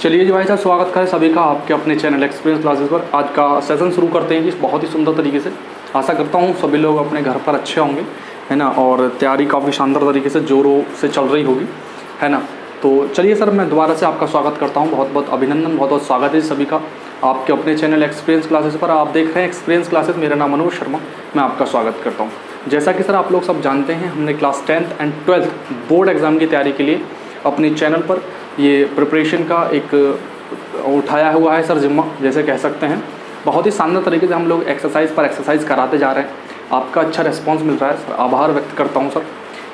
चलिए जी भाई साहब, स्वागत है सभी का आपके अपने चैनल एक्सपीरियंस क्लासेस पर। आज का सेशन शुरू करते हैं जी बहुत ही सुंदर तरीके से। आशा करता हूँ सभी लोग अपने घर पर अच्छे होंगे, है ना, और तैयारी काफ़ी शानदार तरीके से जोरों से चल रही होगी, है ना। तो चलिए सर, मैं दोबारा से आपका स्वागत करता हूँ। बहुत बहुत अभिनंदन, बहुत बहुत स्वागत है सभी का आपके अपने चैनल एक्सपीरियंस क्लासेस पर। आप देख रहे हैं एक्सपीरियंस क्लासेस, मेरा नाम मनोज शर्मा, मैं आपका स्वागत करता हूँ। जैसा कि सर आप लोग सब जानते हैं, हमने class 10th and 12th board exam की तैयारी के लिए अपने चैनल पर ये प्रिपरेशन का एक उठाया हुआ है सर जिम्मा, जैसे कह सकते हैं। बहुत ही शानदार तरीके से हम लोग एक्सरसाइज पर एक्सरसाइज कराते जा रहे हैं। आपका अच्छा रिस्पांस मिल रहा है सर, आभार व्यक्त करता हूँ सर।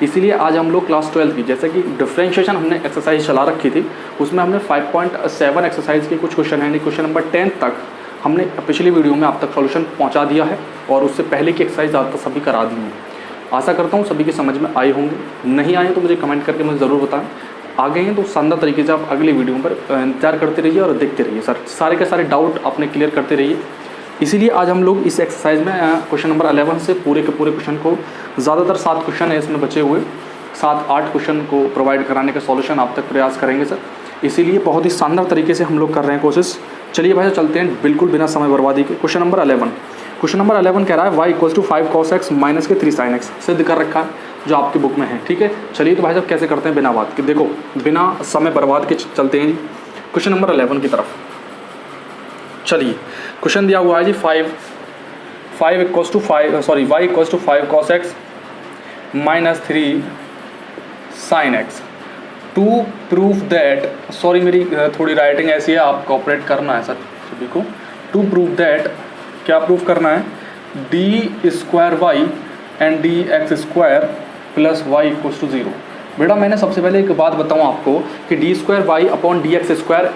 इसीलिए आज हम लोग क्लास 12 की, जैसे कि डिफरेंशिएशन हमने एक्सरसाइज चला रखी थी, उसमें हमने 5.7 एक्सरसाइज के कुछ क्वेश्चन है, क्वेश्चन नंबर 10 तक हमने पिछली वीडियो में आप तक सॉल्यूशन पहुंचा दिया है, और उससे पहले की एक्सरसाइज आप तक सभी करा दी है। आशा करता हूँ सभी की समझ में आए होंगे। नहीं आए तो मुझे कमेंट करके मुझे ज़रूर बताएं। आ गए हैं तो शानदार तरीके से आप अगली वीडियो पर इंतजार करते रहिए और देखते रहिए सर। सारे के सारे डाउट अपने क्लियर करते रहिए। इसीलिए आज हम लोग इस एक्सरसाइज में क्वेश्चन नंबर 11 से पूरे के पूरे क्वेश्चन को, ज़्यादातर 7 क्वेश्चन है इसमें बचे हुए, 7-8 क्वेश्चन को प्रोवाइड कराने का सॉल्यूशन आप तक प्रयास करेंगे सर। इसीलिए बहुत ही शानदार तरीके से हम लोग कर रहे हैं कोशिश। चलिए भाई चलते हैं बिल्कुल बिना समय बर्बादी के। क्वेश्चन नंबर 11 कह रहा है y = 5 cos x माइनस के 3 sin x। सिद्ध कर रखा है जो आपकी बुक में है, ठीक है। चलिए तो भाई साहब कैसे करते हैं बिना बात के, देखो बिना समय बर्बाद के चलते हैं जी क्वेश्चन नंबर 11 की तरफ। चलिए क्वेश्चन दिया हुआ है जी y = 5 cos x minus 3 sin x to prove that, sorry मेरी थोड़ी राइटिंग ऐसी है, आप कोऑपरेट करना है सर सभी को। टू प्रूव दैट, क्या प्रूव करना है, d² and dx² plus y = 0। बेटा मैंने सबसे पहले एक बात बताऊँ आपको कि d²y/dx²,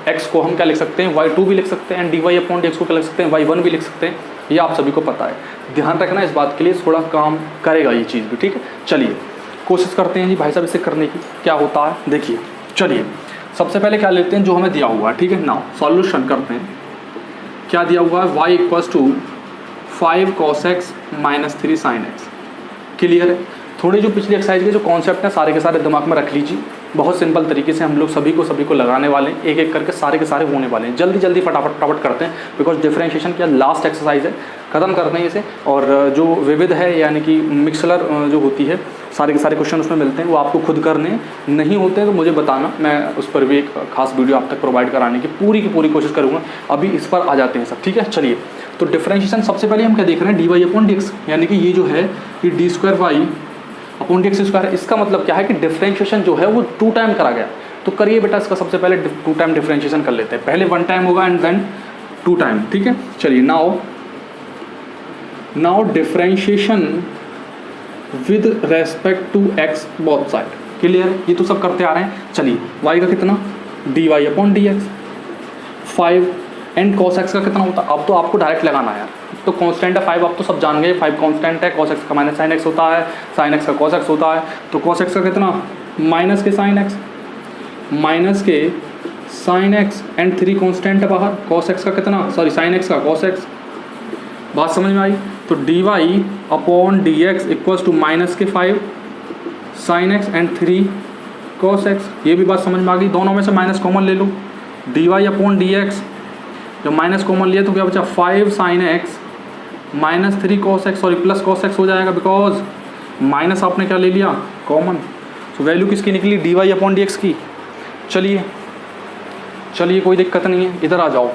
x को हम क्या लिख सकते हैं, y2 भी लिख सकते हैं, एंड dy/dx को क्या लिख सकते हैं, y1 भी लिख सकते हैं। ये आप सभी को पता है, ध्यान रखना इस बात के लिए, थोड़ा काम करेगा ये चीज़ भी, ठीक है। चलिए कोशिश करते हैं जी भाई साहब इसे करने की, क्या होता है देखिए। चलिए सबसे पहले क्या लेते हैं जो हमें दिया हुआ है, ठीक है। नाउ सॉल्यूशन करते हैं। क्या दिया हुआ है, y = 5 cos x minus 3 sin x। Clear है। थोड़ी जो पिछली एक्सरसाइज के जो कॉन्सेप्ट हैं सारे के सारे दिमाग में रख लीजिए। बहुत सिंपल तरीके से हम लोग सभी को लगाने वाले हैं, एक एक करके सारे के सारे होने वाले हैं। जल्दी जल्दी फटाफट करते हैं, बिकॉज डिफरेंशिएशन क्या लास्ट एक्सरसाइज है, ख़त्म करते हैं इसे। और जो विविध है यानी कि मिक्सलर जो होती है, सारे के सारे क्वेश्चन उसमें मिलते हैं, वो आपको खुद करने नहीं होते हैं तो मुझे बताना, मैं उस पर भी एक खास वीडियो आप तक प्रोवाइड कराने की पूरी कोशिश करूँगा। अभी इस पर आ जाते हैं सब, ठीक है। चलिए तो डिफरेंशिएशन सबसे पहले हम क्या देख रहे हैं, dy/dx, यानी कि ये जो है ये d²y/dx²। इसका मतलब क्या है कि डिफरेंशिएशन जो है वो 2 टाइम करा गया। तो करिए बेटा इसका सबसे पहले 2 टाइम डिफरेंशिएशन कर लेते हैं। पहले 1 टाइम होगा एंड देन 2 टाइम, ठीक है। चलिए now differentiation with respect to x both side. Clear, ये तो सब करते आ रहे हैं। चलिए y का कितना, dy/dx, 5 एंड cos x का कितना होता है, अब तो आपको डायरेक्ट लगाना है यार। तो कांस्टेंट है 5, आप तो सब जान गए 5 कांस्टेंट है। cos x का माइनस sin x होता है, sin x का cos x होता है। तो cos x का कितना, माइनस के sin x, माइनस के sin x एंड 3 कांस्टेंट है बाहर। cos x का कितना, सॉरी sin x का cos x। बात समझ में आई। तो dy/dx = माइनस के 5 sin x and 3 cos x। ये भी बात समझ में आ गई। दोनों में से माइनस कॉमन ले लो, dy/dx जब माइनस कॉमन लिया तो क्या बचा, 5 sin x minus 3 cos x, sorry plus cos x हो जाएगा, बिकॉज माइनस आपने क्या ले लिया कॉमन। तो वैल्यू किसकी निकली, dy/dx की। चलिए कोई दिक्कत नहीं है, इधर आ जाओ,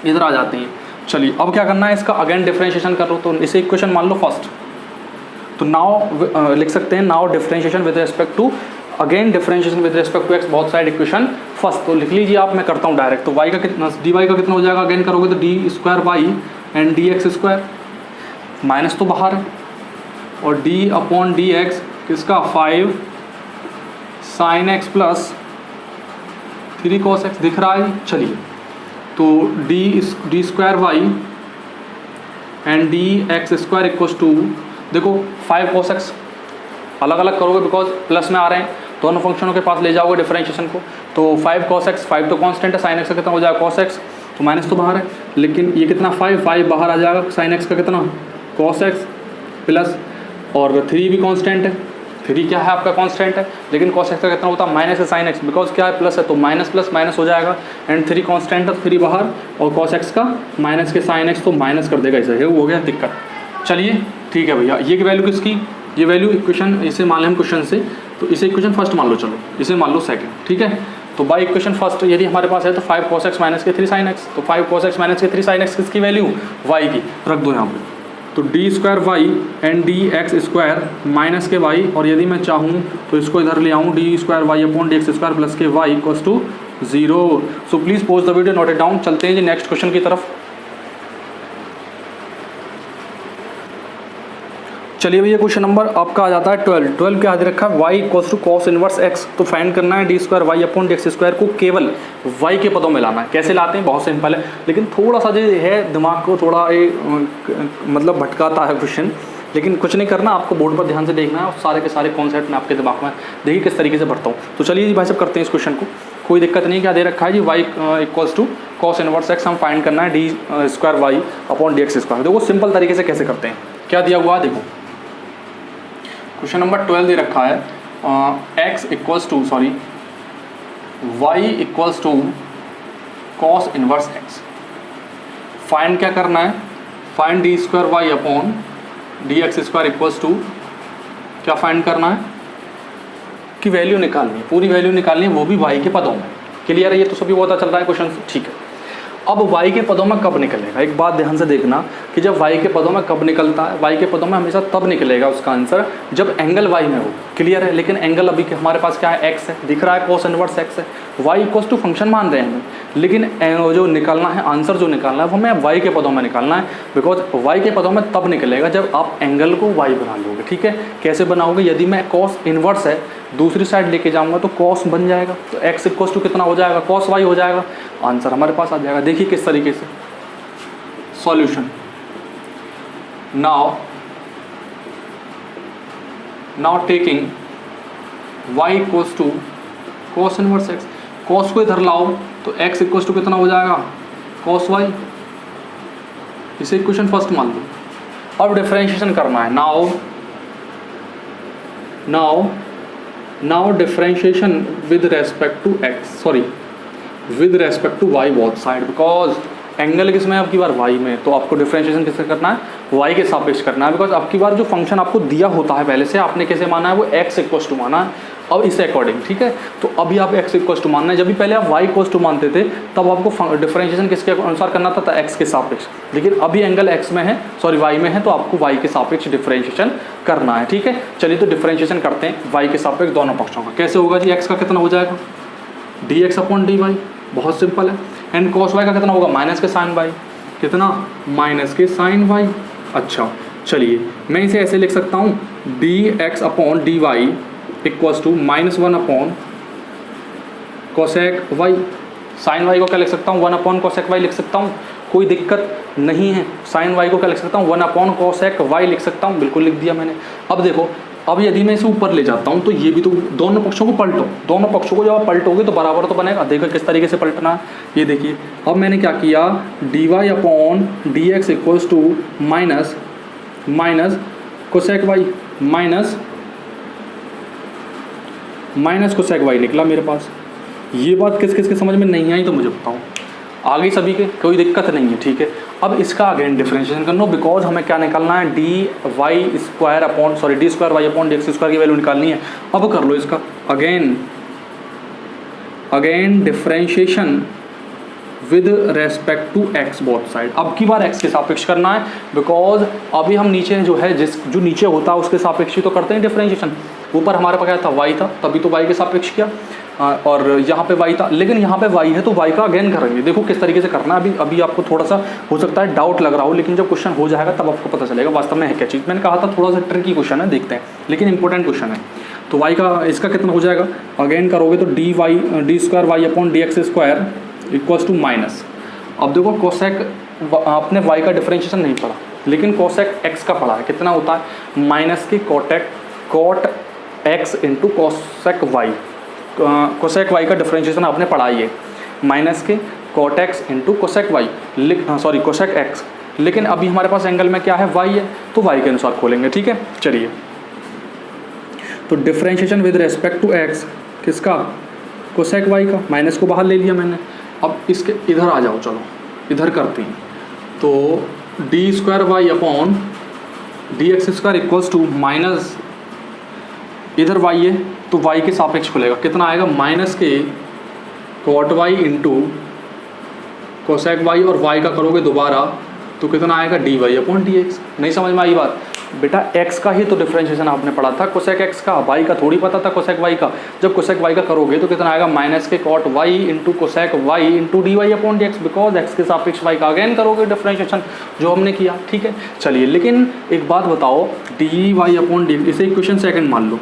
इधर आ जाते हैं। चलिए अब क्या करना है, इसका अगेन डिफरेंशिएशन करो। तो इसे इक्वेशन मान लो फर्स्ट, तो नाउ लिख सकते हैं now differentiation with respect to, again differentiation with respect to x both side equation first. तो लिख लीजिए आप, मैं करता हूँ डायरेक्ट। तो y का कितना, dy का कितना हो जाएगा, अगेन करोगे तो d² एंड dx², माइनस तो बाहर है, और d/dx किसका, 5 sin x plus 3 cos x दिख रहा है। चलिए तो d² एंड dx² = देखो 5 cos x अलग अलग करोगे बिकॉज प्लस में आ रहे हैं, दोनों फंक्शनों के पास ले जाओगे डिफरेंशिएशन को। तो 5 cos x, 5 तो कांस्टेंट है, sin x का कितना हो जाएगा cos x, तो माइनस तो बाहर है, लेकिन ये कितना 5 बाहर आ जाएगा, sin x का कितना cos x प्लस, और 3 भी कांस्टेंट है, 3 क्या है आपका कांस्टेंट है, लेकिन cos x का कितना होता है माइनस है sin x, बिकॉज क्या है प्लस है तो माइनस प्लस माइनस हो जाएगा, एंड 3 कांस्टेंट है 3 बाहर, और cos x का माइनस के sin x तो माइनस कर देगा, इसे हो गया दिक्कत। चलिए ठीक है भैया, ये वैल्यू किसकी, ये वैल्यू इक्वेशन इसे मान लें हम क्वेश्चन से, तो इसे इक्वेशन फर्स्ट मान लो, चलो इसे मान लो सेकंड, ठीक है। तो बाई इक्वेशन फर्स्ट यदि हमारे पास है तो 5 cos x माइनस के 3 sin x, तो 5 cos x माइनस के 3 sin x किसकी वैल्यू, y की रख दो यहाँ पे, तो d square y and d x square minus k y, और यदि मैं चाहूँ तो इसको इधर ले आऊँ d square y upon d x square plus k y equals to 0। So please pause the video, note it down. चलते हैं जी नेक्स्ट क्वेश्चन की तरफ। चलिए भैया क्वेश्चन नंबर आपका आ जाता है 12 क्या दे रखा है, y equals to cos inverse x, तो फाइंड करना है d square y upon d x square को केवल y के पदों में लाना है। कैसे लाते हैं, बहुत सिंपल है, लेकिन थोड़ा सा जो है दिमाग को थोड़ा मतलब भटकाता है क्वेश्चन, लेकिन कुछ नहीं करना, आपको बोर्ड पर ध्यान से देखना है और सारे के सारे कॉन्सेप्ट में आपके दिमाग में देखिए किस तरीके से पढ़ता हूँ। तो चलिए जी भाई साहब करते हैं इस क्वेश्चन को, कोई दिक्कत नहीं। क्या दे रखा है जी, y equals to cos inverse x, हम फाइंड करना है d square y upon d x square. देखो सिंपल तरीके से कैसे करते हैं, क्या दिया हुआ है देखो, क्वेश्चन नंबर 12 दे रखा है y equals to cos inverse x। Find क्या करना है, find d square y upon d x square equals to, क्या फाइंड करना है कि वैल्यू निकालनी है, पूरी वैल्यू निकालनी है, वो भी y के पदों में। क्लियर है, ये तो सभी पता चल रहा है क्वेश्चन, ठीक है। अब y के पदों में कब निकलेगा, एक बात ध्यान से देखना कि जब y के पदों में कब निकलता है, y के पदों में हमेशा तब निकलेगा उसका आंसर जब एंगल y में हो। क्लियर है, लेकिन एंगल अभी हमारे पास क्या है, x है, दिख रहा है cos इनवर्स x है, y इक्वल्स टू फंक्शन मान रहे हैं, लेकिन जो निकालना है आंसर जो निकालना है वो हमें y के पदों में निकालना है, बिकॉज y के पदों में तब निकलेगा जब आप एंगल को y बना लोगे। ठीक है, कैसे बनाओगे, यदि मैं cos इनवर्स है दूसरी साइड लेके जाऊंगा तो cos बन जाएगा, तो x इक्वल्स टू कितना हो जाएगा, cos y हो जाएगा, आंसर हमारे पास आ जाएगा। देखिए किस तरीके से solution, now taking y equals to cos inverse x, cos को इधर लाओ तो x इक्वल्स टू कितना हो जाएगा, cos y, इसे इक्वेशन फर्स्ट मान लो। अब डिफरेंशिएशन करना है, now differentiation with respect to x, sorry with respect to y both side, because angle किसमें है, अब की बार y में, तो आपको डिफरेंशिएशन किससे करना है, y के सापेक्ष करना है, बिकॉज अब की बार जो फंक्शन आपको दिया होता है पहले से, आपने कैसे माना है, वो x इक्वल्स टू माना है, अब इससे अकॉर्डिंग। ठीक है, तो अभी आप x इक्वल्स टू मानना है, जब भी पहले आप y इक्वल्स टू मानते थे तब आपको डिफरेंशिएशन किसके अनुसार करना था, x के सापेक्ष, लेकिन अभी एंगल x में है, सॉरी y में है, तो आपको y के सापेक्ष डिफरेंशिएशन करना है। ठीक है, चलिए तो डिफरेंशिएशन करते हैं y के सापेक्ष दोनों पक्षों का। कैसे होगा जी, x का कितना हो जाएगा, dx अपॉन dy, बहुत सिंपल है, एंड cos y का कितना होगा, माइनस के साइन y, कितना, माइनस के साइन y। अच्छा चलिए मैं इसे ऐसे लिख सकता हूँ, dx upon dy equals to -1 upon cosec y, sine y को क्या लिख सकता हूँ, 1 अपॉन कोसेक y लिख सकता हूँ, कोई दिक्कत नहीं है। साइन y को क्या लिख सकता हूँ, 1 अपॉन कोसेक y लिख सकता हूँ, बिल्कुल लिख दिया मैंने। अब देखो, अब यदि मैं इसे ऊपर ले जाता हूँ तो ये भी, तो दोनों पक्षों को पलटो, दोनों पक्षों को जब आप पलटोगे तो बराबर तो बनेगा। देखो किस तरीके से पलटना है, ये देखिए। अब मैंने क्या किया, dy upon d x equals to minus cosec y, minus cosec y निकला मेरे पास। ये बात किस किस के समझ में नहीं आई तो मुझे बताओ, आगे सभी के कोई दिक्कत नहीं है। ठीक है, अब इसका अगेन डिफरेंशिएशन कर लो, बिकॉज हमें क्या निकालना है, d square y upon d x square की वैल्यू निकालनी है। अब कर लो इसका again differentiation with respect to x both side. अब की बार एक्स के सापेक्ष करना है, बिकॉज अभी हम नीचे जो है जो नीचे होता है उसके सापेक्ष ही तो करते हैं डिफरेंशिएशन। ऊपर हमारे पास क्या था, वाई था, तभी तो वाई के सापेक्ष किया, और यहाँ पे y था, लेकिन यहाँ पे y है तो y का अगेन करेंगे। देखो किस तरीके से करना है, अभी आपको थोड़ा सा हो सकता है डाउट लग रहा हो, लेकिन जब क्वेश्चन हो जाएगा तब आपको पता चलेगा वास्तव में है क्या चीज़। मैंने कहा था थोड़ा सा ट्रिकी क्वेश्चन है, देखते हैं, लेकिन इंपॉर्टेंट क्वेश्चन है। तो y का इसका कितना हो जाएगा, अगेन करोगे तो d square y upon d x square equals to minus. अब देखो कोसेक, आपने y का डिफरेंशिएशन नहीं पढ़ा, लेकिन कोसेक x का पढ़ा है, कितना होता है, माइनस की cot x into cosec y। Cosec y का डिफरेंशिएशन आपने पढ़ा ही है, माइनस के cot x into cosec y, sorry cosec x, लेकिन अभी हमारे पास एंगल में क्या है, y है, तो y के अनुसार खोलेंगे। ठीक है, चलिए तो differentiation with respect to x किसका, कोसेक वाई का, माइनस को बाहर ले लिया मैंने। अब इसके इधर आ जाओ, चलो इधर करते हैं। तो d square y upon d x square equals to minus, इधर वाई है तो वाई के सापेक्ष खुलेगा, कितना आएगा माइनस के cot y into cosec y, और वाई का करोगे दोबारा तो कितना आएगा d y upon d x. नहीं समझ में आई बात बेटा, एक्स का ही तो डिफरेंशिएशन आपने पढ़ा था, कोसेक एक्स का, वाई का थोड़ी पता था कोसेक वाई का। जब कोसेक वाई का करोगे तो कितना आएगा माइनस के cot y into cosec y into d y upon d x, because x के सापेक्ष वाई का अगेन करोगे डिफरेंशिएशन जो हमने किया, ठीक है। चलिए लेकिन एक बात बताओ, डी वाई अपॉन डी, इसे इक्वेशन सेकंड मान लो।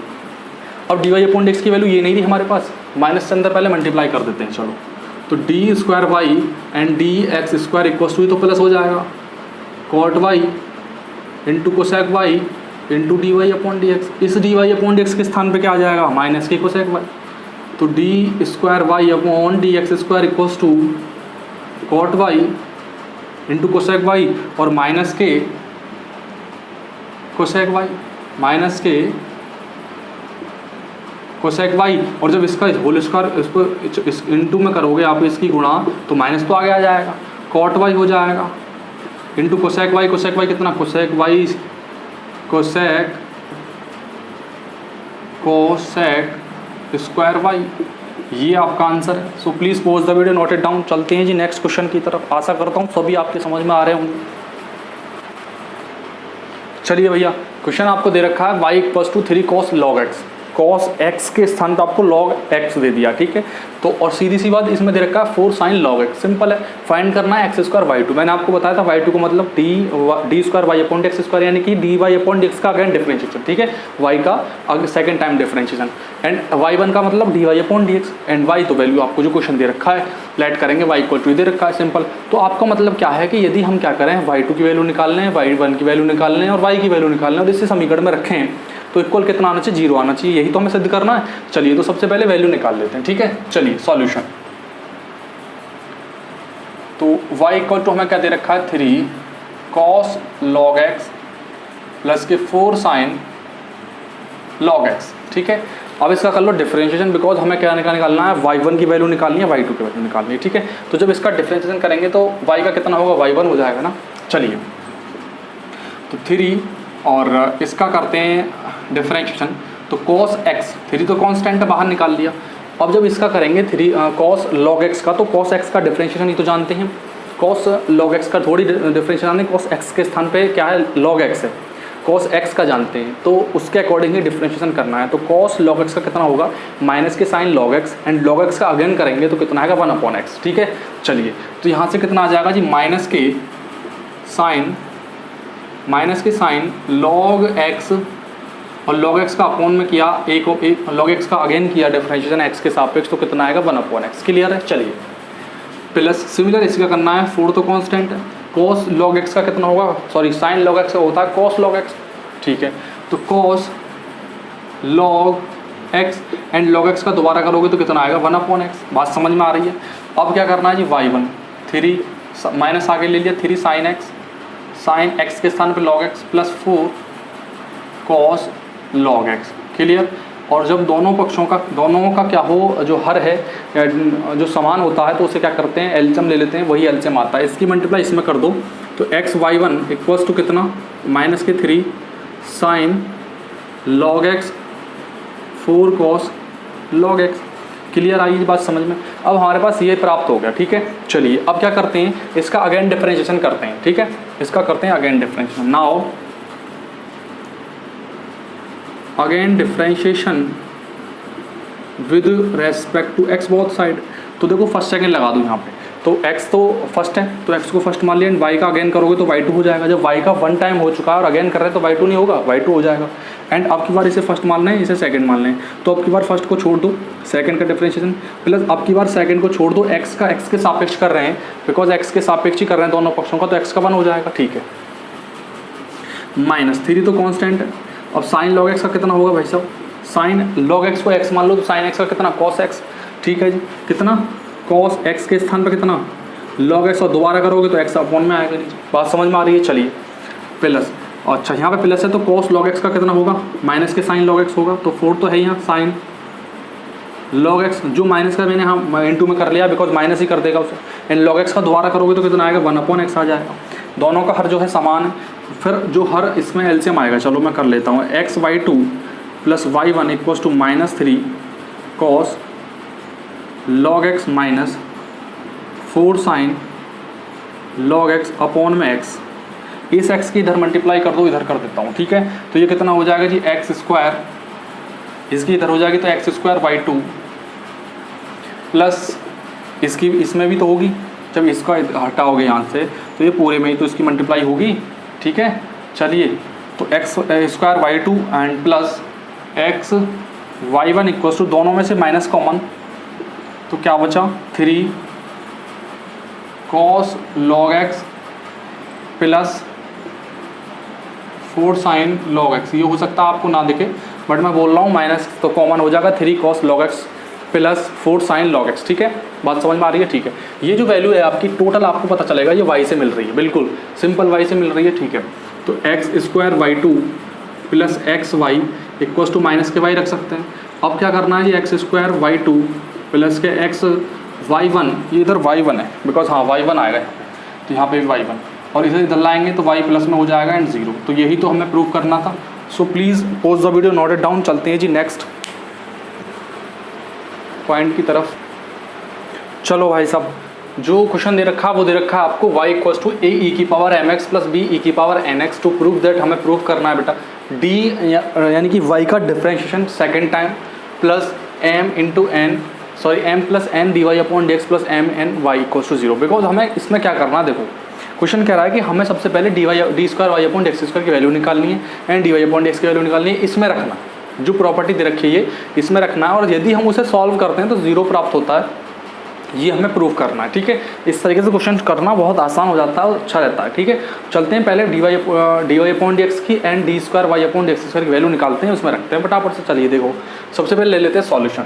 अब d y upon d x की वैल्यू ये नहीं थी हमारे पास, माइनस से अंदर पहले मल्टीप्लाई कर देते हैं, चलो। तो d square y and d x square equals to, तो प्लस हो जाएगा cot y into cosec y into d y upon d x. इस d y upon d x के स्थान पे क्या आ जाएगा, माइनस के कोसेक वाई। तो d square y upon d x square equals to cot y into cosec y और minus k cosec y, minus k cosec y, और जब इसका होल स्क्वायर इसको इस इंटू में करोगे आप इसकी गुणा, तो माइनस तो आगे आ जाएगा, कॉट वाई हो जाएगा into cosec y. Cosec y कितना, cosec y cosec cosec square y, ये आपका आंसर है। So please pause the video, note it down. चलते हैं जी नेक्स्ट क्वेश्चन की तरफ। आशा करता हूँ सभी आपके समझ में आ रहे होंगे। चलिए भैया, क्वेश्चन आपको दे रखा है y equals to 3 cos log x, cos x के स्थान पर आपको log x दे दिया, ठीक है। तो और सीधी सी बात इसमें दे रखा है 4 sin log x, सिंपल है। फाइंड करना है x स्क्वायर y2, मैंने आपको बताया था y2 को मतलब d square y upon d x square, यानी कि d y upon d x का अगेन डिफरेंशिएशन, ठीक है, y का second time differentiation, and y1 का मतलब d y upon d x, and y तो वैल्यू आपको जो क्वेश्चन दे रखा है लेट करेंगे y इक्वल टू दे रखा है, सिंपल। तो आपका मतलब क्या है कि यदि हम क्या करें, y2 की वैल्यू निकाल लें, y1 की वैल्यू निकाल लें और y की वैल्यू निकाल लें और इसे समीकरण में रखें, तो इक्वल कितना आना चाहिए, 0 आना चाहिए, यही तो हमें सिद्ध करना है। चलिए तो सबसे पहले वैल्यू निकाल लेते हैं, ठीक है। चलिए सॉल्यूशन, तो y इक्वल टू हमें क्या दे रखा है, 3 cos log x प्लस के 4 sin log x, ठीक है। अब इसका कर लो डिफरेंशिएशन, बिकॉज हमें क्या निकालना है, y1 की वैल्यू निकालनी है, y2 की वैल्यू निकालनी है, ठीक है। तो जब इसका डिफरेंशिएशन करेंगे तो y का कितना होगा, y1 हो जाएगा ना। चलिए तो 3 और इसका करते हैं डिफरेंशिएशन, तो cos x, 3 तो कांस्टेंट है, बाहर निकाल लिया। अब जब इसका करेंगे 3 cos log x का, तो cos x का डिफरेंशिएशन ही तो जानते हैं, cos log x का थोड़ी डिफरेंशिएशन नहीं, cos x के स्थान पे क्या है, log x है, cos x का जानते हैं, तो उसके अकॉर्डिंग ही डिफरेंशिएशन करना है। तो cos log x का कितना होगा, माइनस के sine log x, and log x का अगेन करेंगे तो कितना आएगा, 1 अपॉन x, ठीक है। चलिए तो यहाँ से कितना आ जाएगा जी, माइनस के साइन log x, और log x का अपॉन में किया एक log x का अगेन किया डिफरेंशिएशन x के सापेक्ष, तो कितना आएगा, 1 अपॉन x, क्लियर है। चलिए प्लस सिमिलर इसका करना है, 4 तो कांस्टेंट है, cos log x का कितना होगा, सॉरी sin log x का होता है cos log x, ठीक है। तो cos log x and log x का दोबारा करोगे तो कितना आएगा, 1 अपॉन x, बात समझ में आ रही है। अब क्या करना है जी, y1 3 माइनस आगे ले लिया, 3 sin x के स्थान पे log x plus 4 cos log x, clear. और जब दोनों पक्षों का, दोनों का क्या हो, जो हर है जो समान होता है तो उसे क्या करते हैं, एलसीएम ले लेते हैं, वही एलसीएम आता है, इसकी मल्टीप्लाई इसमें कर दो, तो x y1 इक्वल्स टू कितना, माइनस के 3 sin log x 4 cos log x, clear I बात समझ में। अब हमारे पास ये प्राप्त हो गया, ठीक है। चलिए अब क्या करते हैं, इसका अगेन डिफरेंशिएशन करते हैं, ठीक है, इसका करते हैं again differentiation. Now again differentiation with respect to x both side, तो देखो फर्स्ट सेकंड लगा दूँ यहाँ पे, तो x तो फर्स्ट है तो x को फर्स्ट मान लिया, एंड y का अगेन करोगे तो y2 हो जाएगा। जब y का 1 टाइम हो चुका है और अगेन कर रहे हैं तो y2 नहीं होगा, y2 हो जाएगा। एंड अब की बार इसे फर्स्ट मान लें, इसे सेकंड मान लें, तो अब की बार फर्स्ट को छोड़ दो, सेकंड का डिफरेंशिएशन, प्लस अब की बार सेकंड को छोड़ दो, x का x के सापेक्ष कर रहे हैं, बिकॉज x के सापेक्ष ही कर रहे हैं दोनों पक्षों का, तो x का 1 हो जाएगा, ठीक है। माइनस 3 तो कांस्टेंट है, अब साइन log x का कितना होगा भाई साहब, साइन log x को x मान लो, तो साइन x का कितना, cos x, ठीक है जी, कितना cos x के स्थान पर कितना log x, और दोबारा करोगे तो x अपॉन में आएगा नीचे, बात समझ में आ रही है। चलिए प्लस अच्छा यहाँ पे प्लस है तो cos log x का कितना होगा, माइनस के साइन log x होगा, तो 4 तो है यहाँ साइन log x, जो माइनस का मैंने यहाँ इनटू में कर लिया बिकॉज माइनस ही कर देगा उसे, एंड log x का दोबारा करोगे तो कितना आएगा 1/x आ जाएगा। दोनों का हर जो है समान है, फिर जो हर इसमें एलसीएम आएगा, चलो मैं कर लेता हूँ, xy2 plus y1 equals to -3 cos log x minus 4 sine log x upon में x, इस x की इधर मल्टीप्लाई कर दो, इधर कर देता हूँ, ठीक है। तो ये कितना हो जाएगा जी x स्क्वायर, इसकी इधर हो जाएगी तो x स्क्वायर y2 प्लस इसकी इसमें भी तो होगी, जब इसका हटाओगे यहाँ से तो ये पूरे में ही तो इसकी मल्टीप्लाई होगी, ठीक है। चलिए तो x square y2 and plus x y1 equals to, दोनों में से माइनस कॉमन तो क्या बचा 3 cos log x plus 4 sine log x। ये हो सकता है आपको ना दिखे बट मैं बोल रहा हूँ माइनस तो कॉमन हो जाएगा, 3 cos log x plus 4 sine log x, ठीक है। बात समझ में आ रही है, ठीक है। ये जो वैल्यू है आपकी टोटल आपको पता चलेगा ये y से मिल रही है, बिल्कुल सिंपल y से मिल रही है, ठीक है। तो x square y2 plus x y equals to minus के y रख सकते हैं। अब क्या करना है, ये x स्क्वायर y2 प्लस के x y1, ये इधर y1 है बिकॉज हाँ y1 आएगा यहाँ पे, तो यहाँ पे भी y1 और इधर लाएंगे तो y प्लस में हो जाएगा एंड 0। तो यही तो हमें प्रूव करना था। सो please pause the video, note it down. चलते हैं जी नेक्स्ट पॉइंट की तरफ। चलो भाई साहब, जो क्वेश्चन दे रखा है वो दे रखा है आपको y इक्वल्स टू ए ई की power M x plus b e की power N x. To prove that हमें प्रूव करना है बेटा d यानी कि y का differentiation second time plus m into n m plus n d y upon d x plus M n y equals to 0। Because हमें इसमें क्या करना है, देखो क्वेश्चन कह रहा है कि हमें सबसे पहले d square y upon d x square की वैल्यू निकालनी है and d y upon d x की वैल्यू निकालनी है। इसमें रखना जो प्रॉपर्टी दे रखी है इसमें रखना है, और यदि हम उसे सॉल्व करते हैं तो 0 प्राप्त होता है, ये हमें प्रूव करना है, ठीक है। इस तरीके से क्वेश्चन करना बहुत आसान हो जाता है और अच्छा रहता है, ठीक है। चलते हैं पहले d y upon d x की and d square y upon d x square की वैल्यू निकालते हैं, उसमें रखते हैं फटाफट से। चलिए देखो, सबसे पहले ले लेते हैं सॉल्यूशन,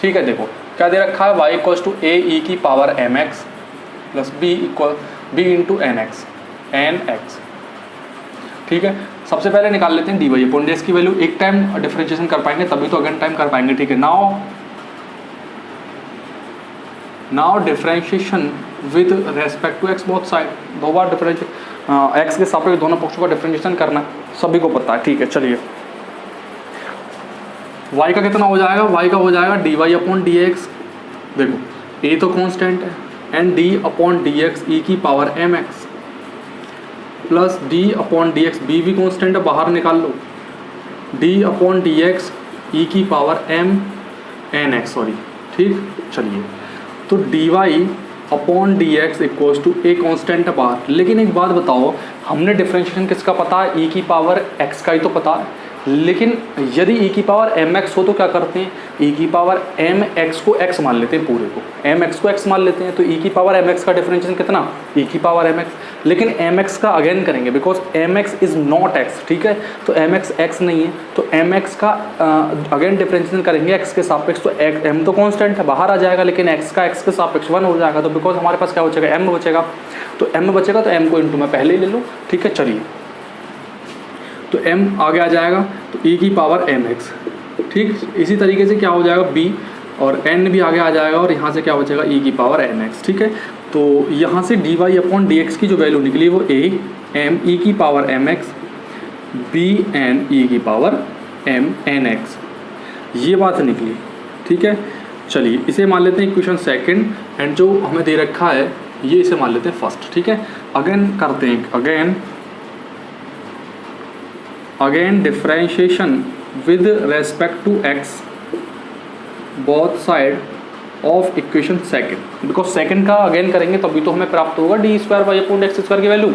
ठीक है। देखो क्या दे रखा है, y इक्वल्स टू ए ई की power M x plus b into n x, ठीक है। सबसे पहले निकाल लेते हैं d y upon d x की वैल्यू। एक टाइम डिफरेंशिएशन कर पाएंगे तभी तो अगेन टाइम कर पाएंगे, ठीक है। Now differentiation with respect to x both side, दो बार डिफरेंशिएट एक्स के सापेक्ष दोनों पक्षों का डिफरेंशिएशन करना है, सभी को पता है, ठीक है। चलिए y का कितना हो जाएगा, y का हो जाएगा d y upon d x, देखो a तो कांस्टेंट है and d upon d x e की power M x plus d upon d x, b भी कांस्टेंट है बाहर निकाल लो, d upon d x e की power m n x, sorry, ठीक। चलिए तो d y upon d x equals to a constant है बाहर। लेकिन एक बात बताओ, हमने डिफरेंशिएशन किसका पता है, ई की पावर एक्स का ही तो पता है। लेकिन यदि ई की पावर एम एक्स हो तो क्या करते हैं, ई की पावर एम एक्स को एक्स मान लेते हैं, पूरे को एम एक्स को एक्स मान लेते हैं। तो ई की पावर एम एक्स का डिफरेंशिएशन कितना, ई की पावर एम एक्स। लेकिन एम एक्स का अगेन करेंगे because m x is not x, ठीक है। तो एम एक्स एक्स नहीं है, तो एम एक्स का अगेन डिफरेंशिएशन करेंगे एक्स के सापेक्ष। तो एम तो कॉन्स्टेंट है बाहर आ जाएगा, लेकिन एक्स का एक्स के सापेक्ष 1 हो जाएगा। तो बिकॉज हमारे पास क्या बचेगा, एम बचेगा। तो एम बचेगा तो एम को इंटू में पहले ही ले लो, ठीक है। चलिए तो m आगे आ जाएगा तो e की पावर एम एक्स, ठीक। इसी तरीके से क्या हो जाएगा b और n भी आगे आ जाएगा और यहाँ से क्या बचेगा e की पावर एम एक्स, ठीक है। तो यहाँ से d y upon d x की जो वैल्यू निकली वो a m e की power M x b n e की पावर m n x, ये बात निकली, ठीक है। चलिए इसे मान लेते हैं इक्वेशन सेकंड एंड जो हमें दे रखा है ये इसे मान लेते हैं फर्स्ट, ठीक है। अगेन करते हैं, again differentiation with respect to x both side of equation second, because second का अगेन करेंगे तभी तो हमें प्राप्त होगा d square y upon d x square की वैल्यू।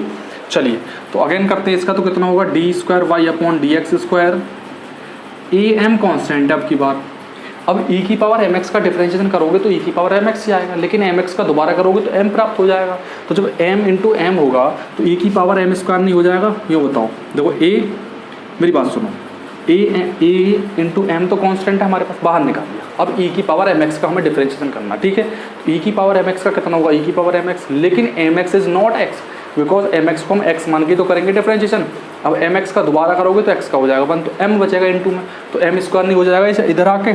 चलिए तो अगेन करते हैं इसका, तो कितना होगा d square y upon d x square, a m constant है अब की बार। अब e की पावर एम एक्स का डिफरेंशिएशन करोगे तो e की पावर एम एक्स ही आएगा, लेकिन एम एक्स का दोबारा करोगे तो m प्राप्त हो जाएगा। तो जब m इंटू एम होगा तो e की पावर एम स्क्वायर नहीं हो जाएगा, ये बताओ। देखो a, मेरी बात सुनो, a इंटू एम तो कांस्टेंट है हमारे पास, बाहर निकाल दिया। अब e की पावर एम एक्स का हमें डिफरेंशिएशन करना, ठीक है। e की पावर एम एक्स का कितना होगा, e की पावर एम एक्स, लेकिन m x is not x. Because m x को हम एक्स मान के तो करेंगे डिफरेंशिएशन। अब एम एक्स का दोबारा करोगे तो एक्स का हो जाएगा 1, तो एम बचेगा इनटू में, तो एम स्क्वायर नहीं हो जाएगा इसे इधर आके,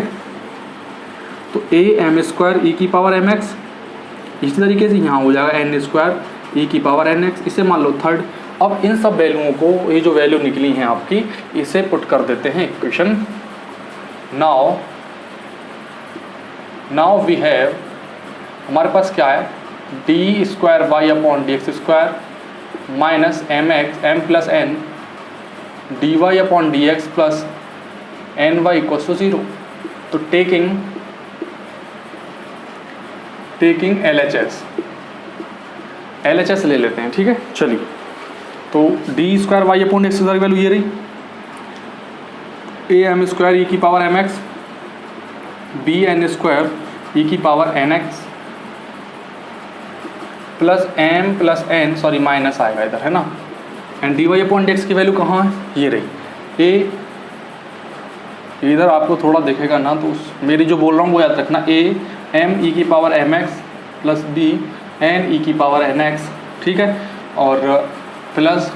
तो ए एम स्क्वायर ई की पावर एम एक्स। इसी तरीके से यहाँ हो जाएगा एन स्क्वायर ई की पावर एन एक्स, इसे मान लो थर्ड। अब इन सब वैल्यूओं को, ये जो वैल्यू निकली हैं आपकी, इसे पुट कर देते हैं इक्वेशन। नाउ वी हैव, हमारे पास क्या है, d square y upon d x square minus m x m plus n d y upon d x plus n y equals to 0। तो टेकिंग LHS ले लेते हैं, ठीक है। चलिए, तो d square y upon x की वैल्यू ये रही, ए एम स्क्वायर ई की power M x B N square ई की power N x plus m plus n, sorry minus आएगा इधर, है ना, and d y upon d x की वैल्यू कहाँ है, ये रही। ए इधर आपको थोड़ा दिखेगा ना, तो मेरी जो बोल रहा हूँ वो याद रखना, ए एम ई की power M x plus b n e की पावर एन एक्स, ठीक है, और प्लस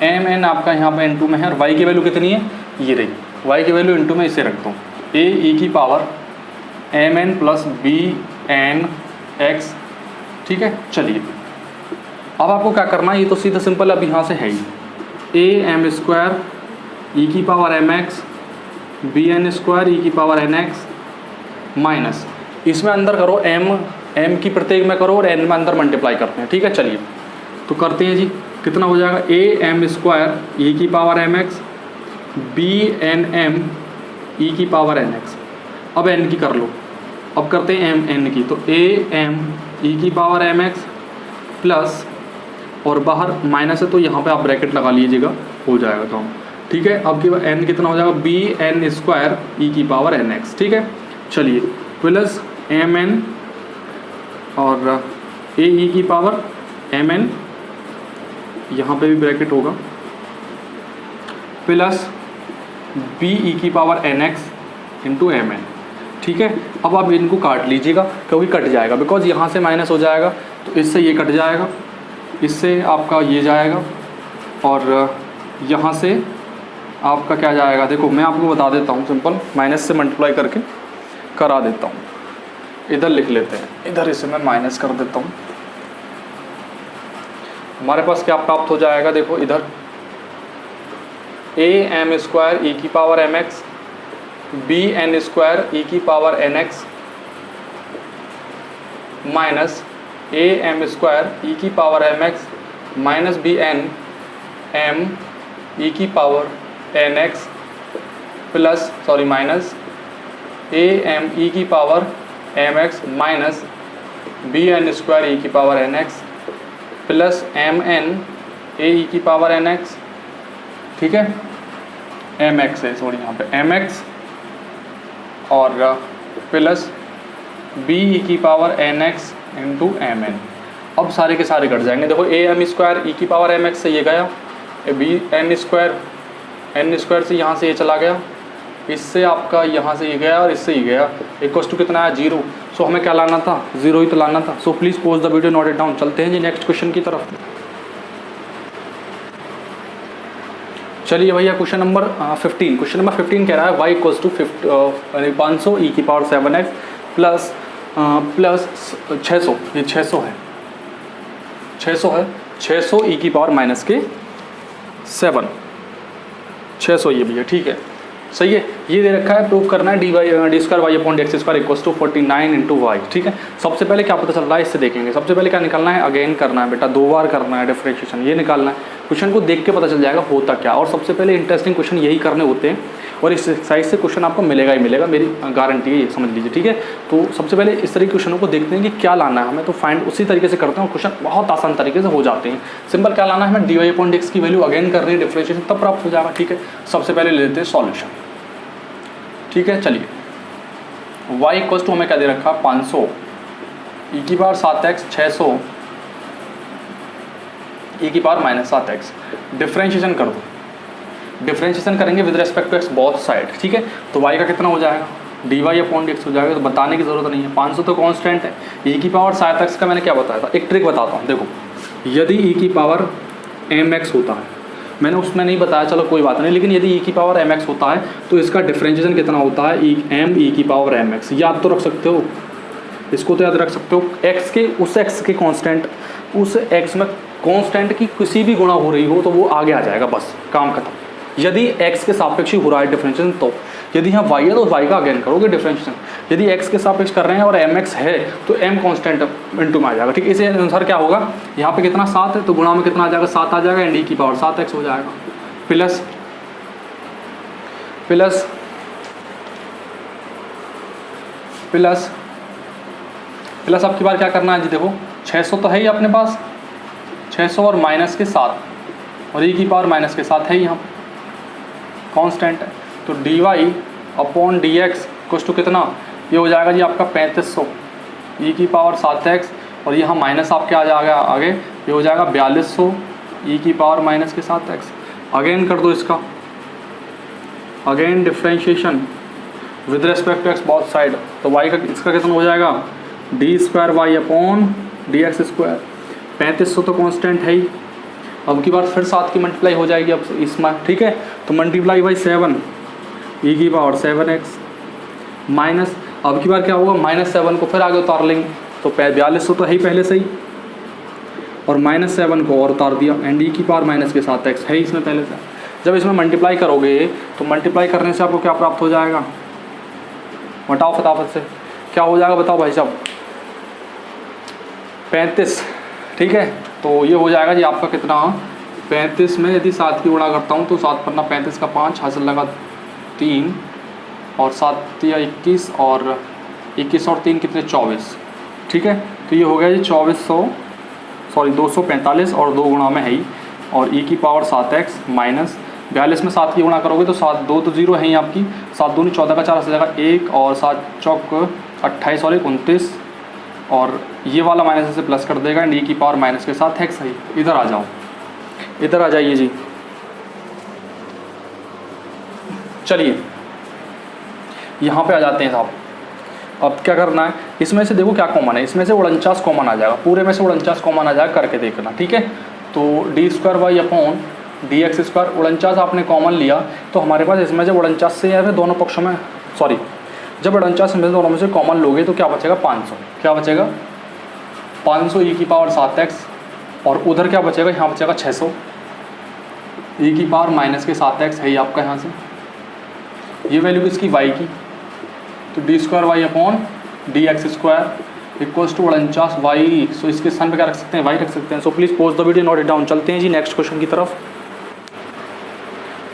एम एन आपका यहाँ पे इनटू में है, और वाई की वैल्यू कितनी है, ये रही, वाई की वैल्यू इनटू में इसे रखता हूँ, ए ई की power m n plus b n x, ठीक है। चलिए, अब आपको क्या करना है, ये तो सीधा सिंपल अब यहाँ से है ही, ए एम स्क्वायर ई की power M x B N square ई की पावर एन एक्स माइनस, इसमें अंदर करो एम की प्रत्येक में करो और एन में अंदर मल्टीप्लाई करते हैं, ठीक है। चलिए, तो करते हैं जी, कितना हो जाएगा, ए एम स्क्वायर ई की power M x B N M E की पावर एन एक्स। अब एन की कर लो, अब करते हैं एम एन की, तो ए एम ई की पावर एम एक्स प्लस, और बाहर माइनस है तो यहाँ पे आप ब्रैकेट लगा लीजिएगा, हो जाएगा काम, ठीक है। अब की एन कितना हो जाएगा, बी एन स्क्वायर ई की पावर एन एक्स, ठीक है। चलिए, प्लस एम एन और ए ई की पावर एम एन, यहाँ पे भी ब्रैकेट होगा, प्लस बी ई की power N x into m n, ठीक है। अब आप इनको काट लीजिएगा, क्योंकि कट जाएगा, बिकॉज यहाँ से माइनस हो जाएगा तो इससे ये कट जाएगा, इससे आपका ये जाएगा, और यहाँ से आपका क्या जाएगा, देखो मैं आपको बता देता हूँ, सिंपल माइनस से मल्टीप्लाई करके करा देता हूँ। इधर लिख लेते हैं, इधर इसे मैं माइनस कर देता हूँ, हमारे पास क्या प्राप्त हो जाएगा, देखो इधर ए एम स्क्वायर ई की power M x B N square ई की power N X minus A M square ई की power M X minus B N M E की power N x plus, sorry minus A M E की power M X minus B N square ई की power N x plus M N A ई की power N x, ठीक है, M x है, sorry यहाँ पे m x, और plus b e की power N x into m n. अब सारे के सारे कट जाएंगे, देखो ए एम स्क्वायर ई की पावर एम एक्स से ये गया, बी एन स्क्वायर से यहाँ से ये चला गया, इससे आपका यहाँ से ये गया और इससे ये गया, इक्वल्स टू कितना है 0। सो हमें क्या लाना था, 0 ही तो लाना था। सो please pause the video, note it down. चलते हैं जी नेक्स्ट क्वेश्चन की तरफ। चलिए भैया, क्वेश्चन नंबर 15। क्वेश्चन नंबर 15 कह रहा है y इक्वल्स टू 500 ई की पावर 7x प्लस 600, ये 600 है, 600 ई की पावर माइनस के 7, 600 ये भैया, ठीक है, सही है। ये दे रखा है, प्रूव करना है d square y upon d x square equals to 49 into y, ठीक है। सबसे पहले क्या पता चल रहा है, इससे देखेंगे। सबसे पहले क्या निकालना है, अगेन करना है बेटा, 2 बार करना है डिफरेंशिएशन, ये निकालना है। क्वेश्चन को देख के पता चल जाएगा होता क्या, और सबसे पहले इंटरेस्टिंग क्वेश्चन यही करने होते हैं, और इस एक्सरसाइज से क्वेश्चन आपको मिलेगा ही मिलेगा, मेरी गारंटी है, ये समझ लीजिए, ठीक है। तो सबसे पहले इस तरह के क्वेश्चनों को देखते हैं कि क्या लाना है हमें, तो फाइंड उसी तरीके से करते हैं, और क्वेश्चन बहुत आसान तरीके से हो जाते हैं। सिंपल क्या लाना है हमें, d y upon d x की वैल्यू अगेन करनी है, डिफरेंशिएशन तब प्राप्त हो जाएगा, ठीक है। सबसे पहले ले लेते हैं सॉल्यूशन, ठीक है। चलिए, y इक्वल्स टू हमें क्या दे रखा, 500 ई की पावर 7x 600 ई की पावर माइनस 7x। डिफरेंशिएशन कर दो, डिफरेंशिएशन करेंगे with respect to x both side, ठीक है। तो y का कितना हो जाएगा, d y upon d x हो जाएगा, तो बताने की जरूरत नहीं है। 500 तो कांस्टेंट है, ई की पावर 7x का मैंने क्या बताया था, एक ट्रिक बताता हूँ, देखो यदि e की पावर mx होता है, मैंने उसमें नहीं बताया, चलो कोई बात नहीं, लेकिन यदि e की पावर mx होता है तो इसका डिफरेंशिएशन कितना होता है, m e की पावर mx। याद तो रख सकते हो, इसको तो याद रख सकते हो। x के उस x के कांस्टेंट, उस x में कांस्टेंट की किसी भी गुणा हो रही हो तो वो आगे आ जाएगा, बस काम खत्म। यदि x के सापेक्ष ही हो रहा है डिफरेंशिएशन, तो यदि यहाँ y है तो y का अगेन करोगे डिफरेंशिएशन। यदि x के सापेक्ष कर रहे हैं और mx है तो m कांस्टेंट इनटू में आ जाएगा, ठीक है। इसी अनुसार क्या होगा, यहाँ पे कितना 7 है तो गुणा में कितना आ जाएगा, 7 आ जाएगा, एंड e की पावर 7x हो जाएगा, प्लस प्लस प्लस प्लस अब की बार क्या करना है जी, देखो 600 तो है ही अपने पास, 600 और माइनस के 7 और e की पावर माइनस के 7 है ही, यहाँ कांस्टेंट है। तो dy अपॉन डी एक्स कुछ टू कितना, ये हो जाएगा जी आपका 3500 e की पावर 7x, और यहाँ माइनस आपके आ जाएगा आगे, ये हो जाएगा 4200 e की पावर माइनस के 7x। अगेन कर दो इसका, again differentiation with respect to x both side, तो y का इसका कितना हो जाएगा, d square y upon d x square. 3500 तो कांस्टेंट है ही, अब की बार फिर 7 की मल्टीप्लाई हो जाएगी अब इसमें, ठीक है। तो मल्टीप्लाई बाई 7 e की पावर 7x माइनस, अब की बार क्या होगा, -7 को फिर आगे उतार लेंगे, तो 4200 तो है ही पहले से ही, और -7 को और उतार दिया, एंड e की पावर माइनस के 7x है ही इसमें पहले से। जब इसमें मल्टीप्लाई करोगे तो मल्टीप्लाई करने से आपको क्या प्राप्त हो जाएगा, बताओ फटाफट से क्या हो जाएगा, बताओ भाई साहब, 35, ठीक है। तो ये हो जाएगा जी आपका कितना, 35 में यदि 7 की गुणा करता हूँ तो 7 पन्ना 35 का 5 हासिल लगा 3, और 7 या 21, और 21 और 3 कितने 24, ठीक है। तो ये हो गया जी 245 और 2 गुणा में है ही, और e की पावर 7x माइनस 42 में 7 की गुणा करोगे तो 7 2 तो 0 है ही आपकी, 7 दूनी 14 का 4 हासिल लगा 1, और 7 चौक 28 और 29, और ये वाला माइनस से प्लस कर देगा, एंड e की पावर माइनस के साथ x है। इधर आ जाओ, इधर आ जाइए जी। चलिए यहाँ पे आ जाते हैं साहब। अब क्या करना है, इसमें से देखो क्या कॉमन है, इसमें से 49 कॉमन आ जाएगा, पूरे में से 49 कॉमन आ जाएगा, करके देखना, ठीक है। तो d square y upon d x square, 49 आपने कॉमन लिया तो हमारे पास इसमें से 49 से या फिर दोनों पक्षों में, सॉरी जब 49 में दोनों में से कॉमन लोगे तो क्या बचेगा, 500, क्या बचेगा 500 e की पावर 7x, और उधर क्या बचेगा, यहाँ बचेगा 600 e की पावर माइनस के 7x है ही आपका यहाँ से, ये वैल्यू किसकी, y की। तो d square y upon d x square equals to 49 y, so इसके स्थान पे क्या रख सकते हैं, y रख सकते हैं। So please pose the video, note it down. चलते हैं जी नेक्स्ट क्वेश्चन की तरफ।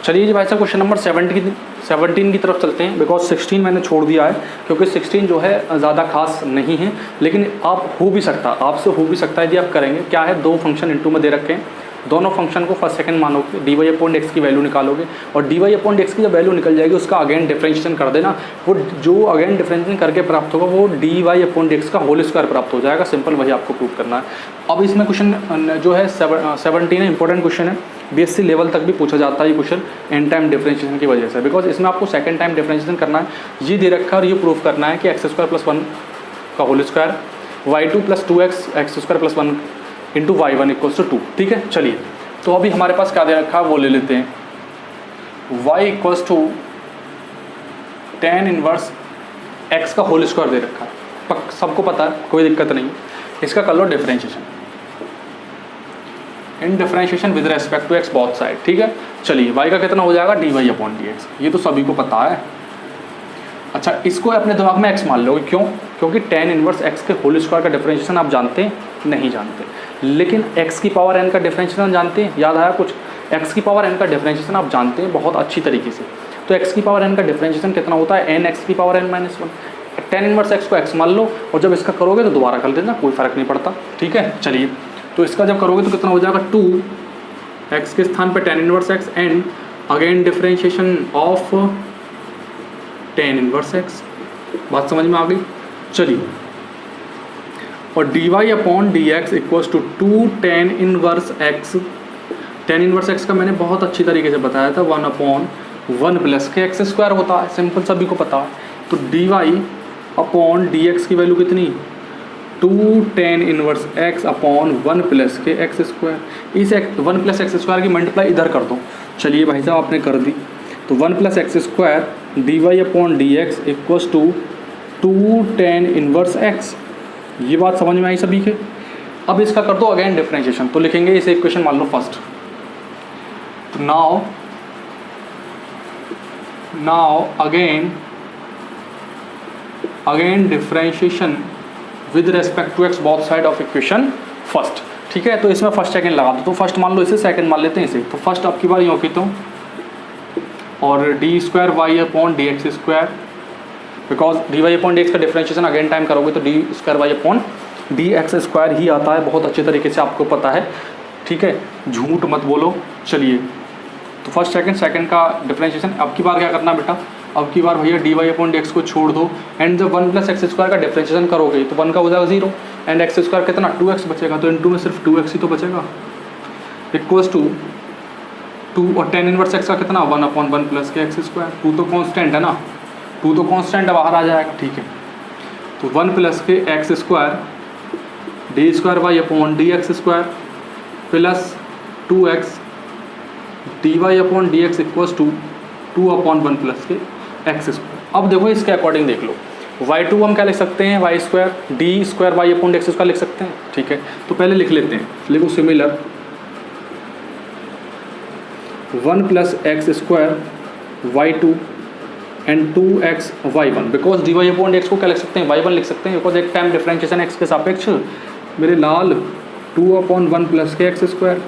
चलिए जी भाई साहब, क्वेश्चन नंबर 17 की तरफ चलते हैं, बिकॉज 16 मैंने छोड़ दिया है क्योंकि 16 जो है ज़्यादा खास नहीं है, लेकिन आप हो भी सकता, आपसे हो भी सकता है यदि आप करेंगे। क्या है, 2 फंक्शन इनटू में दे रखे हैं, दोनों फंक्शन को फर्स्ट सेकंड मानोगे, डी वाई अपॉन एक्स की वैल्यू निकालोगे, और डी वाई अपॉन एक्स की जब वैल्यू निकल जाएगी उसका अगेन डिफरेंशिएशन कर देना, वो जो अगेन डिफरेंशिएशन करके प्राप्त होगा वो डी वाई अपॉन एक्स का होल स्क्वायर प्राप्त हो जाएगा। सिंपल वही आपको प्रूव करना है। अब इसमें क्वेश्चन जो है 17 है, इंपॉर्टेंट क्वेश्चन है, बीएससी लेवल तक भी पूछा जाता है ये क्वेश्चन एन टाइम डिफरेंशिएशन की वजह से, बिकॉज इसमें आपको सेकंड टाइम डिफरेंशिएशन करना है, ये दे रखा है, और ये प्रूव करना है कि एक्स स्क्वायर प्लस 1 का whole square, y2 plus 2x x square plus 1 into y1 equals to 2, ठीक है। चलिए तो अभी हमारे पास क्या दे रखा है वो ले लेते हैं, y equals to tan inverse x का होल स्क्वायर दे रखा है, सबको पता है, कोई दिक्कत नहीं। इसका कर लो differentiation, in differentiation with respect to x both side, ठीक है। चलिए y का कितना हो जाएगा, d y upon d x, ये तो सभी को पता है। अच्छा, इसको अपने दिमाग में x मान लोगे, क्यों, क्योंकि tan इनवर्स x के होल स्क्वायर का डिफरेंशिएशन आप जानते हैं, नहीं जानते, लेकिन x की पावर n का डिफरेंशिएशन जानते हैं, याद आया कुछ, x की पावर n का डिफरेंशिएशन आप जानते हैं बहुत अच्छी तरीके से। तो x की पावर n का डिफरेंशिएशन कितना होता है, n x की power n minus 1, tan inverse x को x मान लो, और जब इसका करोगे तो दोबारा कर देना, कोई फ़र्क नहीं पड़ता, ठीक है। चलिए तो इसका जब करोगे तो कितना हो जाएगा, 2 x के स्थान पर tan inverse x, and again differentiation of tan inverse x, बात समझ में आ गई। चलिए, और d y upon d x equals to 2 tan inverse x, tan inverse x का मैंने बहुत अच्छी तरीके से बताया था, 1/1 प्लस के एक्स स्क्वायर होता है, सिंपल सभी को पता है। तो d y upon d x की वैल्यू कितनी, 2 tan inverse x upon 1 plus के एक्स स्क्वायर। इस 1 प्लस एक्स स्क्वायर की मल्टीप्लाई इधर कर दो। चलिए भाई साहब आपने कर दी, तो 1 plus x square d y upon d x equals to 2 tan inverse x। ये बात समझ में आई सभी के। अब इसका कर दो अगेन डिफरेंशिएशन, तो लिखेंगे इसे इक्वेशन मान लो फर्स्ट। तो now again differentiation with respect to x both side of equation first. ठीक है, तो इसमें फर्स्ट सेकंड लगा दो, तो फर्स्ट मान लो इसे, सेकंड मान लेते हैं इसे। तो फर्स्ट आपकी बार यूँ की तो, और d square y upon d x square, because d y upon d x का डिफरेंशिएशन अगेन टाइम करोगे तो d square y upon d x square ही आता है, बहुत अच्छे तरीके से आपको पता है। ठीक है, झूठ मत बोलो। चलिए, तो फर्स्ट सेकंड का डिफरेंशिएशन। अब की बार क्या करना बेटा, अब की बार भैया d y upon d x को छोड़ दो, एंड जब 1 प्लस एक्स स्क्वायर का डिफरेंशिएशन करोगे तो 1 का हो जाएगा 0, एंड एक्स स्क्वायर कितना 2x बचेगा, तो इनटू में सिर्फ 2x ही तो बचेगा, इक्वल्स टू 2 और tan इनवर्स x का कितना 1 अपॉन 1 प्लस के एक्स स्क्वायर। 2 तो कांस्टेंट है ना, 2 तो कांस्टेंट है, बाहर आ जाएगा। ठीक है, तो 1 प्लस के x square d square y upon d x square plus 2x d y upon d x equals to 2 upon 1 plus के एक्स स्क्वायर। अब देखो इसके अकॉर्डिंग देख लो, y2 हम क्या लिख सकते हैं, y square d square y upon d x square लिख सकते हैं। ठीक है, तो पहले लिख लेते हैं, लिखो similar 1 plus x square y2 and 2x y1, because d y upon d x को क्या लिख सकते हैं, y1 लिख सकते हैं, बिकॉज एक टाइम डिफरेंशिएशन x के सापेक्ष मेरे लाल 2 अपॉन 1 प्लस के एक्स स्क्वायर।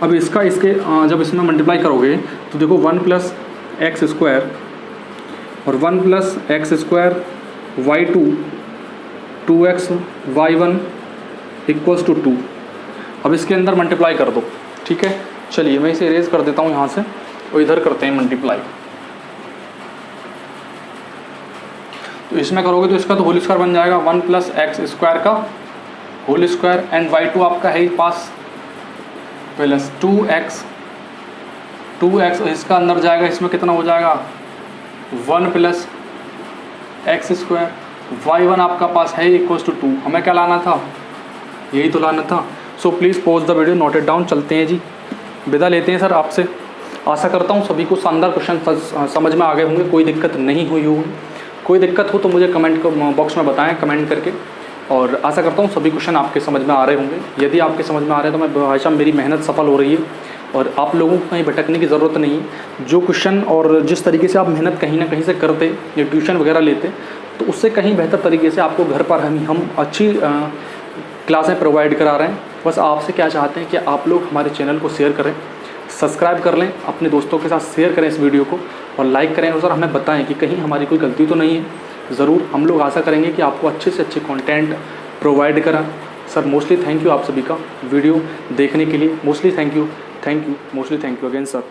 अब इसका इसके जब इसमें मल्टीप्लाई करोगे तो देखो 1 प्लस एक्स स्क्वायर और 1 plus x square y2 2x y1 equals to 2। अब इसके अंदर मल्टीप्लाई कर दो। ठीक है, चलिए मैं इसे इरेज कर देता हूँ यहाँ से, और इधर करते हैं मल्टीप्लाई। तो इसमें करोगे तो इसका तो होल स्क्वायर बन जाएगा 1 प्लस एक्स स्क्वायर का होल स्क्वायर, एंड y2 आपका है ही पास, प्लस 2x इसका अंदर जाएगा, इसमें कितना हो जाएगा 1 प्लस एक्स स्क्वायर, y1 आपका पास है इक्वल्स टू 2। हमें क्या लाना था, यही तो लाना था। सो please pause the video, note it down. चलते हैं जी, विदा लेते हैं सर आपसे। आशा करता हूँ सभी को शानदार क्वेश्चन समझ में आ गए होंगे, कोई दिक्कत नहीं हुई होगी। कोई दिक्कत हो तो मुझे कमेंट बॉक्स में बताएं, कमेंट करके। और आशा करता हूँ सभी क्वेश्चन आपके समझ में आ रहे होंगे। यदि आपके समझ में आ रहे हैं तो मैं भाई साहब मेरी मेहनत सफल हो रही है, और आप लोगों को कहीं भटकने की ज़रूरत नहीं है। जो क्वेश्चन और जिस तरीके से आप मेहनत कहीं ना कहीं से करते या ट्यूशन वगैरह लेते, तो उससे कहीं बेहतर तरीके से आपको घर पर हम अच्छी क्लासें प्रोवाइड करा रहे हैं। बस आपसे क्या चाहते हैं कि आप लोग हमारे चैनल को शेयर करें, सब्सक्राइब कर लें, अपने दोस्तों के साथ शेयर करें इस वीडियो को, और लाइक करें, और सर हमें बताएं कि कहीं हमारी कोई गलती तो नहीं है। ज़रूर हम लोग आशा करेंगे कि आपको अच्छे से अच्छे कंटेंट प्रोवाइड करा। सर मोस्टली थैंक यू आप सभी का वीडियो देखने के लिए, mostly thank you mostly thank you again sir.